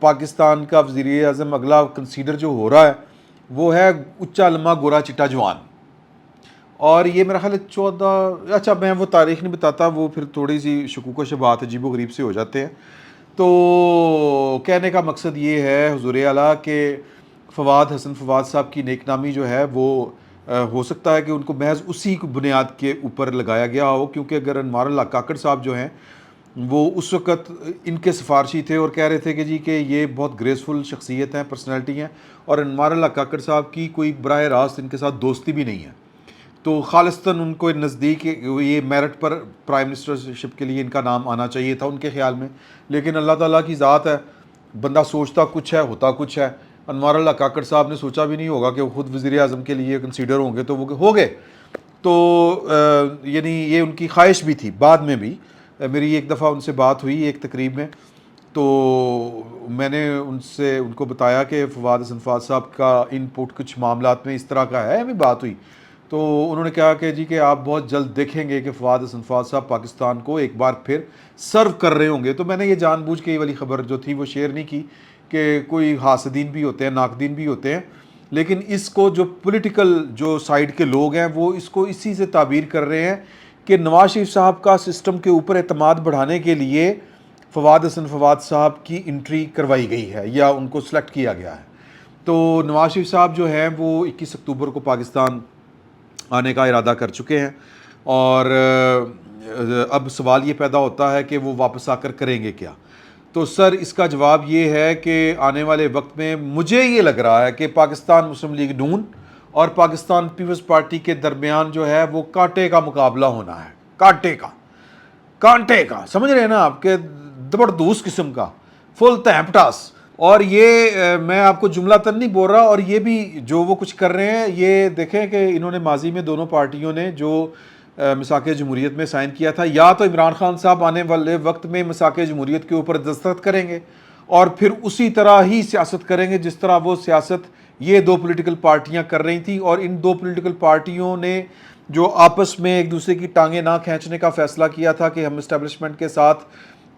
پاکستان کا وزیر اعظم اگلا کنسیڈر جو ہو رہا ہے وہ ہے اچا لما گورا چٹا جوان، اور یہ میرا خیال ہے 14، اچھا میں وہ تاریخ نہیں بتاتا، وہ پھر تھوڑی سی شکوک و شبہات عجیب و غریب سے ہو جاتے ہیں. تو کہنے کا مقصد یہ ہے حضور اعلیٰ کہ حسن فواد صاحب کی نیک نامی جو ہے وہ ہو سکتا ہے کہ ان کو محض اسی بنیاد کے اوپر لگایا گیا ہو، کیونکہ اگر انوار اللہ کاکڑ صاحب جو ہیں وہ اس وقت ان کے سفارشی تھے اور کہہ رہے تھے کہ جی کہ یہ بہت گریسفل شخصیت ہیں، پرسنالٹی ہیں، اور انوار اللہ کاکڑ صاحب کی کوئی براہ راست ان کے ساتھ دوستی بھی نہیں ہے، تو خالصتاً ان کو نزدیک یہ میرٹ پر پرائم منسٹرشپ کے لیے ان کا نام آنا چاہیے تھا ان کے خیال میں. لیکن اللہ تعالیٰ کی ذات ہے، بندہ سوچتا کچھ ہے ہوتا کچھ ہے. انوار اللہ کاکڑ صاحب نے سوچا بھی نہیں ہوگا کہ وہ خود وزیر اعظم کے لیے کنسیڈر ہوں گے، تو وہ ہو گئے. تو یعنی یہ ان کی خواہش بھی تھی. بعد میں بھی میری ایک دفعہ ان سے بات ہوئی ایک تقریب میں، تو میں نے ان کو بتایا کہ حسن فواد صاحب کا ان پٹ کچھ معاملات میں اس طرح کا ہے، ہمیں بات ہوئی. تو انہوں نے کہا کہ جی کہ آپ بہت جلد دیکھیں گے کہ حسن فواد صاحب پاکستان کو ایک بار پھر سرو کر رہے ہوں گے. تو میں نے یہ جان بوجھ کے یہ والی خبر جو تھی وہ شیئر نہیں کی کہ کوئی حاسدین بھی ہوتے ہیں، ناقدین بھی ہوتے ہیں، لیکن اس کو جو پولیٹیکل جو سائیڈ کے لوگ ہیں وہ اس کو اسی سے تعبیر کر رہے ہیں کہ نواز شریف صاحب کا سسٹم کے اوپر اعتماد بڑھانے کے لیے حسن فواد صاحب کی انٹری کروائی گئی ہے یا ان کو سلیکٹ کیا گیا ہے. تو نواز شریف صاحب جو ہیں وہ 21 اکتوبر کو پاکستان آنے کا ارادہ کر چکے ہیں، اور اب سوال یہ پیدا ہوتا ہے کہ وہ واپس آ کر کریں گے کیا. تو سر اس کا جواب یہ ہے کہ آنے والے وقت میں مجھے یہ لگ رہا ہے کہ پاکستان مسلم لیگ نون اور پاکستان پیپلز پارٹی کے درمیان جو ہے وہ کانٹے کا مقابلہ ہونا ہے. کانٹے کا سمجھ رہے ہیں نا آپ، کے زبردست قسم کا فل تہمٹاس. اور یہ میں آپ کو جملہ تن نہیں بول رہا، اور یہ بھی جو وہ کچھ کر رہے ہیں یہ دیکھیں کہ انہوں نے ماضی میں دونوں پارٹیوں نے جو میثاق جمہوریت میں سائن کیا تھا، یا تو عمران خان صاحب آنے والے وقت میں میثاق جمہوریت کے اوپر دستخط کریں گے اور پھر اسی طرح ہی سیاست کریں گے جس طرح وہ سیاست یہ دو پولیٹیکل پارٹیاں کر رہی تھیں. اور ان دو پولیٹیکل پارٹیوں نے جو آپس میں ایک دوسرے کی ٹانگیں نہ کھینچنے کا فیصلہ کیا تھا کہ ہم اسٹیبلشمنٹ کے ساتھ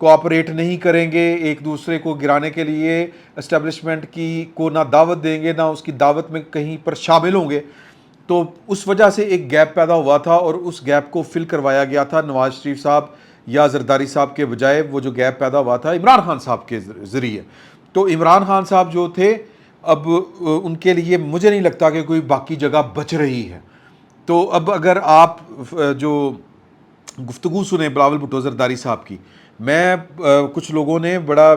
کوآپریٹ نہیں کریں گے، ایک دوسرے کو گرانے کے لیے اسٹیبلشمنٹ کی کو نہ دعوت دیں گے نہ اس کی دعوت میں کہیں پر شامل ہوں گے. تو اس وجہ سے ایک گیپ پیدا ہوا تھا، اور اس گیپ کو فل کروایا گیا تھا نواز شریف صاحب یا زرداری صاحب کے بجائے. وہ جو گیپ پیدا ہوا تھا عمران خان صاحب کے ذریعے. تو عمران خان صاحب جو تھے اب ان کے لیے مجھے نہیں لگتا کہ کوئی باقی جگہ بچ رہی ہے. تو اب اگر آپ جو گفتگو سنیں بلاول بھٹو زرداری صاحب کی، میں کچھ لوگوں نے بڑا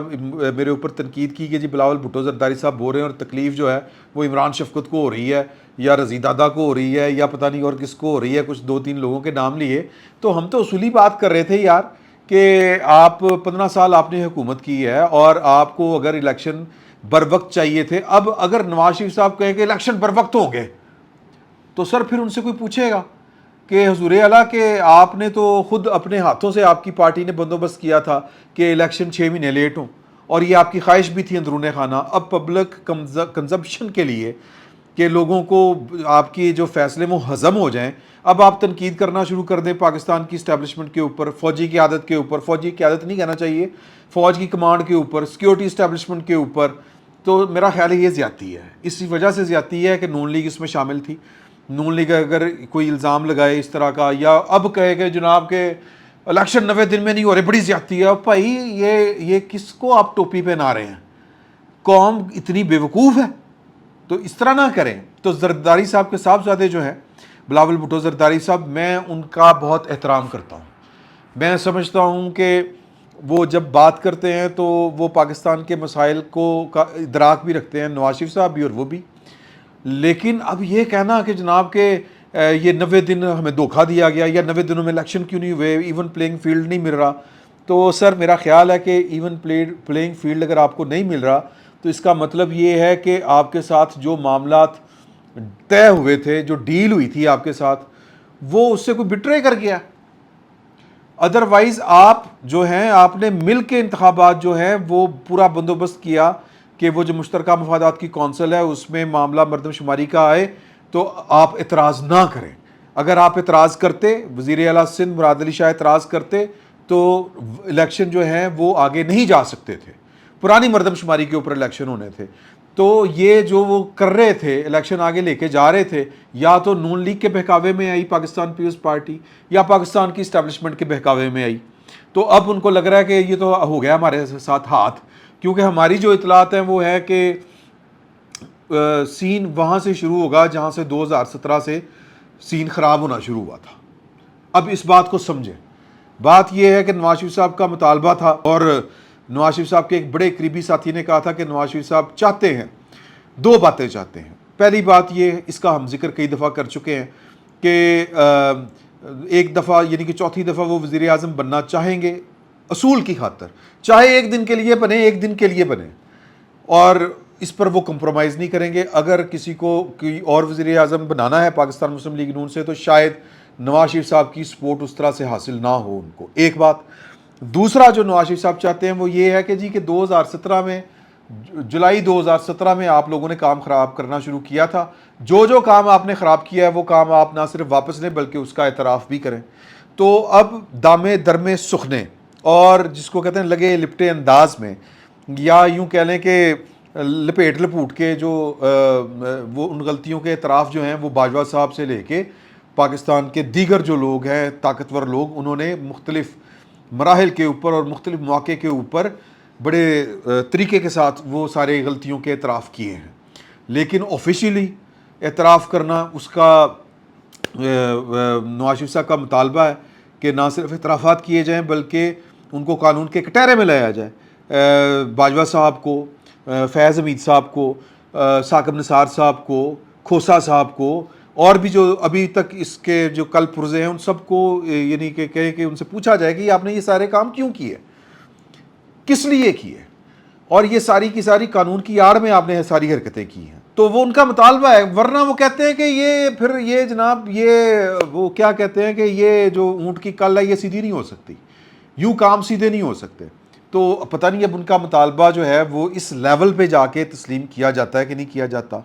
میرے اوپر تنقید کی کہ جی بلاول بھٹو زرداری صاحب بول رہے ہیں اور تکلیف جو ہے وہ عمران شفقت کو ہو رہی ہے یا رضی دادا کو ہو رہی ہے یا پتہ نہیں اور کس کو ہو رہی ہے، کچھ 2-3 لوگوں کے نام لیے. تو ہم تو اصولی بات کر رہے تھے یار کہ آپ 15 سال آپ نے حکومت کی ہے اور آپ کو اگر الیکشن بر وقت چاہیے تھے. اب اگر نواز شریف صاحب کہیں کہ الیکشن بر وقت ہوں گے تو سر پھر ان سے کوئی پوچھے گا کہ حضور اعلیٰ کہ آپ نے تو خود اپنے ہاتھوں سے آپ کی پارٹی نے بندوبست کیا تھا کہ الیکشن 6 مہینے لیٹ ہوں، اور یہ آپ کی خواہش بھی تھی اندرون خانہ. اب پبلک کنزمپشن کے لیے کہ لوگوں کو آپ کی جو فیصلے وہ ہضم ہو جائیں، اب آپ تنقید کرنا شروع کر دیں پاکستان کی اسٹیبلشمنٹ کے اوپر، فوجی قیادت کے اوپر، فوجی قیادت نہیں کہنا چاہیے، فوج کی کمانڈ کے اوپر، سیکیورٹی اسٹیبلشمنٹ کے اوپر. تو میرا خیال ہے یہ زیادتی ہے. اسی وجہ سے زیادتی ہے کہ نون لیگ اس میں شامل تھی. نون لیگ اگر کوئی الزام لگائے اس طرح کا یا اب کہے کہ جناب کہ الیکشن 90 دن میں نہیں ہو رہے، بڑی زیادتی ہے. بھائی یہ کس کو آپ ٹوپی پہنا رہے ہیں؟ قوم اتنی بیوقوف ہے؟ تو اس طرح نہ کریں. تو زرداری صاحب کے صاحبزادے جو ہیں بلاول بھٹو زرداری صاحب، میں ان کا بہت احترام کرتا ہوں. میں سمجھتا ہوں کہ وہ جب بات کرتے ہیں تو وہ پاکستان کے مسائل کو کا ادراک بھی رکھتے ہیں، نواز شریف صاحب بھی اور وہ بھی. لیکن اب یہ کہنا کہ جناب کہ یہ 90 دن ہمیں دھوکہ دیا گیا یا 90 دنوں میں الیکشن کیوں نہیں ہوئے، ایون پلینگ فیلڈ نہیں مل رہا، تو سر میرا خیال ہے کہ ایون پلینگ فیلڈ اگر آپ کو نہیں مل رہا تو اس کا مطلب یہ ہے کہ آپ کے ساتھ جو معاملات طے ہوئے تھے، جو ڈیل ہوئی تھی آپ کے ساتھ، وہ اس سے کوئی بٹرے کر گیا. ادروائز آپ جو ہیں آپ نے مل کے انتخابات جو ہیں وہ پورا بندوبست کیا کہ وہ جو مشترکہ مفادات کی کونسل ہے اس میں معاملہ مردم شماری کا آئے تو آپ اعتراض نہ کریں. اگر آپ اعتراض کرتے، وزیر اعلیٰ سندھ مراد علی شاہ اعتراض کرتے تو الیکشن جو ہیں وہ آگے نہیں جا سکتے تھے. پرانی مردم شماری کے اوپر الیکشن ہونے تھے. تو یہ جو وہ کر رہے تھے, الیکشن آگے لے کے جا رہے تھے, یا تو نون لیگ کے بہکاوے میں آئی پاکستان پیپلز پارٹی, یا پاکستان کی اسٹیبلشمنٹ کے بہکاوے میں آئی. تو اب ان کو لگ رہا ہے کہ یہ تو ہو گیا ہمارے ساتھ ہاتھ, کیونکہ ہماری جو اطلاعات ہیں وہ ہے کہ سین وہاں سے شروع ہوگا جہاں سے 2017 سے سین خراب ہونا شروع ہوا تھا. اب اس بات کو سمجھیں. بات یہ ہے کہ نواز شریف صاحب کا مطالبہ تھا, اور نواز شریف صاحب کے ایک بڑے قریبی ساتھی نے کہا تھا کہ نواز شریف صاحب چاہتے ہیں, 2 باتیں چاہتے ہیں. پہلی بات یہ, اس کا ہم ذکر کئی دفعہ کر چکے ہیں کہ ایک دفعہ یعنی کہ چوتھی دفعہ وہ وزیر اعظم بننا چاہیں گے اصول کی خاطر, چاہے 1 دن کے لیے بنے, 1 دن کے لیے بنے, اور اس پر وہ کمپرومائز نہیں کریں گے. اگر کسی کو کوئی اور وزیر اعظم بنانا ہے پاکستان مسلم لیگ نون سے, تو شاید نواز شریف صاحب کی سپورٹ اس طرح سے حاصل نہ ہو ان کو. ایک بات. دوسرا جو نواز شریف صاحب چاہتے ہیں وہ یہ ہے کہ جی کہ 2017 میں, جولائی 2017 میں آپ لوگوں نے کام خراب کرنا شروع کیا تھا, جو کام آپ نے خراب کیا ہے وہ کام آپ نہ صرف واپس لیں بلکہ اس کا اعتراف بھی کریں. تو اب دامے درمے سخنے, اور جس کو کہتے ہیں لگے لپٹے انداز میں, یا یوں کہہ لیں کہ لپیٹ لپوٹ کے جو وہ ان غلطیوں کے اعتراف جو ہیں وہ باجوہ صاحب سے لے کے پاکستان کے دیگر جو لوگ ہیں طاقتور لوگ, انہوں نے مختلف مراحل کے اوپر اور مختلف مواقع کے اوپر بڑے طریقے کے ساتھ وہ سارے غلطیوں کے اعتراف کیے ہیں. لیکن آفیشیلی اعتراف کرنا, اس کا نواز شریف صاحب کا مطالبہ ہے کہ نہ صرف اعترافات کیے جائیں بلکہ ان کو قانون کے کٹہرے میں لایا جائے. باجوہ صاحب کو, فیض حمید صاحب کو, ثاقب نثار صاحب کو, کھوسا صاحب کو, اور بھی جو ابھی تک اس کے جو کل پرزے ہیں ان سب کو یعنی کہ کہے کہ ان سے پوچھا جائے کہ آپ نے یہ سارے کام کیوں کیے, کس لیے کیے, اور یہ ساری کی ساری قانون کی آڑ میں آپ نے ساری حرکتیں کی ہیں. تو وہ ان کا مطالبہ ہے. ورنہ وہ کہتے ہیں کہ یہ پھر یہ جناب یہ وہ کیا کہتے ہیں کہ یہ جو اونٹ کی کل ہے یہ سیدھی نہیں ہو سکتی, یوں کام سیدھے نہیں ہو سکتے. تو پتہ نہیں اب ان کا مطالبہ جو ہے وہ اس لیول پہ جا کے تسلیم کیا جاتا ہے کہ نہیں کیا جاتا,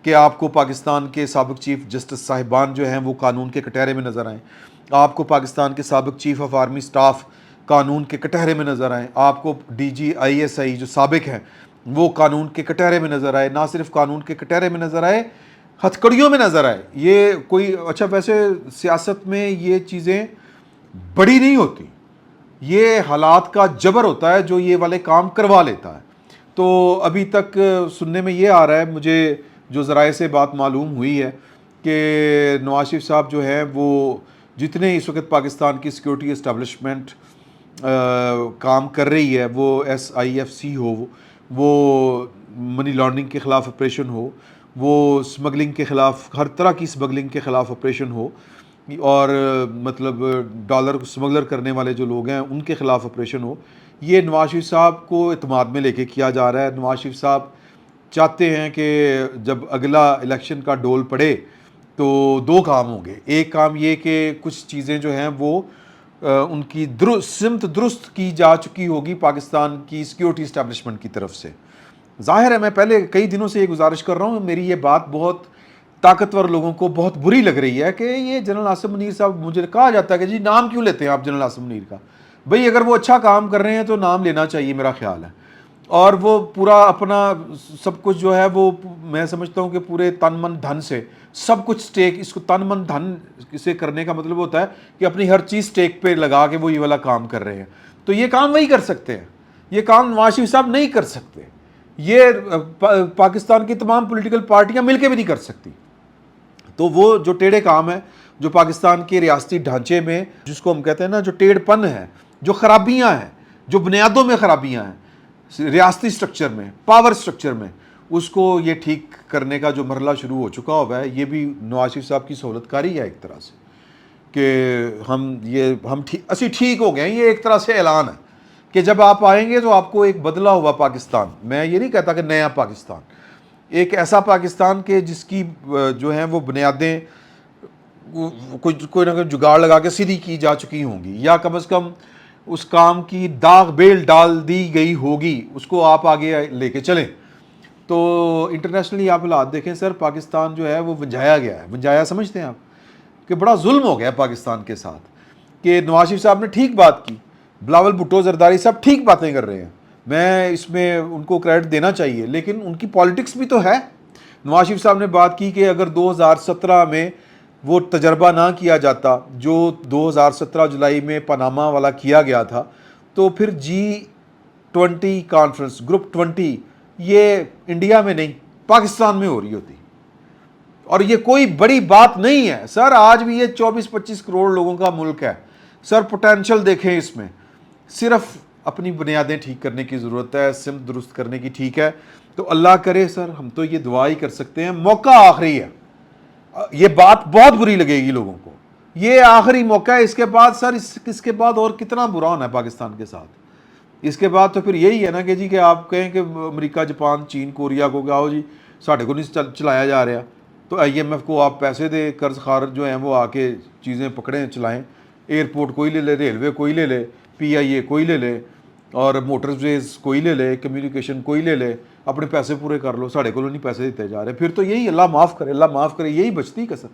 کہ آپ کو پاکستان کے سابق چیف جسٹس صاحبان جو ہیں وہ قانون کے کٹہرے میں نظر آئیں, آپ کو پاکستان کے سابق چیف آف آرمی سٹاف قانون کے کٹہرے میں نظر آئیں, آپ کو DGISI جو سابق ہیں وہ قانون کے کٹہرے میں نظر آئے, نہ صرف قانون کے کٹہرے میں نظر آئے, ہتھکڑیوں میں نظر آئے. یہ کوئی اچھا, ویسے سیاست میں یہ چیزیں بڑی نہیں ہوتی, یہ حالات کا جبر ہوتا ہے جو یہ والے کام کروا لیتا ہے. تو ابھی تک سننے میں یہ آ رہا ہے, مجھے جو ذرائع سے بات معلوم ہوئی ہے کہ نواز شریف صاحب جو ہیں وہ جتنے اس وقت پاکستان کی سیکورٹی اسٹیبلشمنٹ کام کر رہی ہے, وہ SIFC ہو, وہ منی لانڈرنگ کے خلاف آپریشن ہو, وہ اسمگلنگ کے خلاف, ہر طرح کی اسمگلنگ کے خلاف آپریشن ہو, اور مطلب ڈالر کو اسمگلر کرنے والے جو لوگ ہیں ان کے خلاف آپریشن ہو, یہ نواز شریف صاحب کو اعتماد میں لے کے کیا جا رہا ہے. نواز شریف صاحب چاہتے ہیں کہ جب اگلا الیکشن کا ڈول پڑے تو 2 کام ہوں گے. ایک کام یہ کہ کچھ چیزیں جو ہیں وہ ان کی سمت درست کی جا چکی ہوگی پاکستان کی سیکیورٹی اسٹیبلشمنٹ کی طرف سے. ظاہر ہے میں پہلے کئی دنوں سے یہ گزارش کر رہا ہوں, میری یہ بات بہت طاقتور لوگوں کو بہت بری لگ رہی ہے کہ یہ جنرل عاصم منیر صاحب, مجھے کہا جاتا ہے کہ جی نام کیوں لیتے ہیں آپ جنرل عاصم منیر کا. بھئی اگر وہ اچھا کام کر رہے ہیں تو نام لینا چاہیے میرا خیال ہے, اور وہ پورا اپنا سب کچھ جو ہے وہ میں سمجھتا ہوں کہ پورے تن من دھن سے سب کچھ سٹیک, اس کو تن من دھن سے کرنے کا مطلب ہوتا ہے کہ اپنی ہر چیز سٹیک پہ لگا کے وہ یہ والا کام کر رہے ہیں. تو یہ کام وہی کر سکتے ہیں, یہ کام نواز شریف صاحب نہیں کر سکتے, یہ پاکستان کی تمام پولیٹیکل پارٹیاں مل کے بھی نہیں کر سکتی. تو وہ جو ٹیڑھے کام ہیں جو پاکستان کے ریاستی ڈھانچے میں, جس کو ہم کہتے ہیں نا جو ٹیڑھ پن ہے, جو خرابیاں ہیں, جو بنیادوں میں خرابیاں ہیں ریاستی سٹرکچر میں, پاور سٹرکچر میں, اس کو یہ ٹھیک کرنے کا جو مرحلہ شروع ہو چکا ہوا ہے, یہ بھی نواز شریف صاحب کی سہولت کاری ہے ایک طرح سے کہ ہم اسی ٹھیک ہو گئے ہیں. یہ ایک طرح سے اعلان ہے کہ جب آپ آئیں گے تو آپ کو ایک بدلا ہوا پاکستان, میں یہ نہیں کہتا کہ نیا پاکستان, ایک ایسا پاکستان کے جس کی جو ہیں وہ بنیادیں کوئی نہ کوئی جگاڑ لگا کے سیدھی کی جا چکی ہوں گی, یا کم از کم اس کام کی داغ بیل ڈال دی گئی ہوگی, اس کو آپ آگے لے کے چلیں. تو انٹرنیشنلی آپ حالات دیکھیں سر, پاکستان جو ہے وہ ونجایا گیا ہے. ونجایا سمجھتے ہیں آپ کہ بڑا ظلم ہو گیا پاکستان کے ساتھ, کہ نواز شریف صاحب نے ٹھیک بات کی, بلاول بھٹو زرداری صاحب ٹھیک باتیں کر رہے ہیں, میں اس میں ان کو کریڈٹ دینا چاہیے، لیکن ان کی پالیٹکس بھی تو ہے۔ نواز شریف صاحب نے بات کی کہ اگر 2017 میں وہ تجربہ نہ کیا جاتا جو 2017 جولائی میں پاناما والا کیا گیا تھا، تو پھر G20 کانفرنس، گروپ 20، یہ انڈیا میں نہیں پاکستان میں ہو رہی ہوتی، اور یہ کوئی بڑی بات نہیں ہے سر۔ آج بھی یہ 24-25 کروڑ لوگوں کا ملک ہے سر، پوٹینشل دیکھیں اس میں، صرف اپنی بنیادیں ٹھیک کرنے کی ضرورت ہے، سمت درست کرنے کی، ٹھیک ہے؟ تو اللہ کرے سر، ہم تو یہ دعا ہی کر سکتے ہیں، موقع آخری ہے۔ یہ بات بہت بری لگے گی لوگوں کو، یہ آخری موقع ہے، اس کے بعد سر اس کے بعد اور کتنا برا ہونا ہے پاکستان کے ساتھ؟ اس کے بعد تو پھر یہی ہے نا کہ جی کہ آپ کہیں کہ امریکہ، جاپان، چین، کوریا کو کہ آؤ جی ساڑھے کو نہیں چلایا جا رہا، تو IMF کو آپ پیسے دے، قرض خار جو ہیں وہ آ کے چیزیں پکڑیں چلائیں، ایئرپورٹ کوئی لے لے، ریلوے کوئی لے لے، PIA کوئی لے لے، اور موٹر ویز کوئی لے لے، کمیونیکیشن کوئی لے لے، اپنے پیسے پورے کر لو، ساڑھے کو نہیں پیسے دیتے جا رہے، پھر تو یہی اللہ معاف کرے، اللہ معاف کرے، یہی بچتی کا سر۔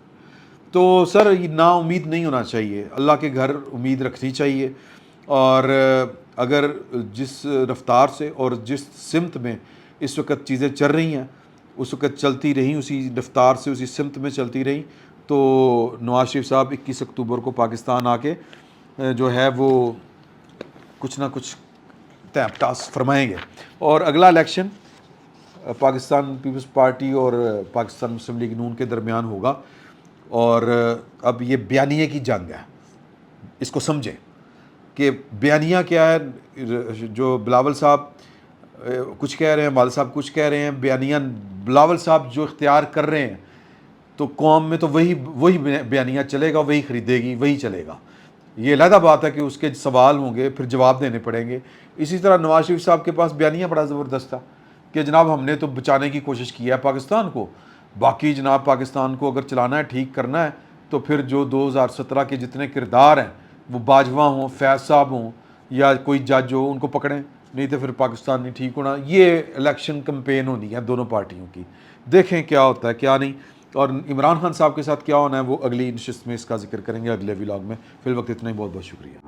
تو سر نا امید نہیں ہونا چاہیے، اللہ کے گھر امید رکھنی چاہیے، اور اگر جس رفتار سے اور جس سمت میں اس وقت چیزیں چل رہی ہیں اس وقت چلتی رہیں، اسی رفتار سے اسی سمت میں چلتی رہیں، تو نواز شریف صاحب 21 اکتوبر کو پاکستان آ کے جو ہے وہ کچھ نہ کچھ تیب ٹاس فرمائیں گے، اور اگلا الیکشن پاکستان پیپلز پارٹی اور پاکستان مسلم لیگ نون کے درمیان ہوگا، اور اب یہ بیانیے کی جنگ ہے، اس کو سمجھیں کہ بیانیہ کیا ہے۔ جو بلاول صاحب کچھ کہہ رہے ہیں، والد صاحب کچھ کہہ رہے ہیں، بیانیہ بلاول صاحب جو اختیار کر رہے ہیں تو قوم میں تو وہی بیانیہ چلے گا، وہی خریدے گی، وہی چلے گا۔ یہ علیحدہ بات ہے کہ اس کے سوال ہوں گے، پھر جواب دینے پڑیں گے۔ اسی طرح نواز شریف صاحب کے پاس بیانیہ بڑا زبردست تھا کہ جناب ہم نے تو بچانے کی کوشش کی ہے پاکستان کو، باقی جناب پاکستان کو اگر چلانا ہے، ٹھیک کرنا ہے، تو پھر جو 2017 کے جتنے کردار ہیں وہ باجوہ ہوں، فیض صاحب ہوں، یا کوئی جج ہو، ان کو پکڑیں، نہیں تو پھر پاکستان نہیں ٹھیک ہونا۔ یہ الیکشن کمپین ہونی ہے دونوں پارٹیوں کی، دیکھیں کیا ہوتا ہے کیا نہیں، اور عمران خان صاحب کے ساتھ کیا ہونا ہے وہ اگلی نشست میں اس کا ذکر کریں گے، اگلے ولاگ میں۔ فی الوقت اتنا ہی، بہت بہت شکریہ۔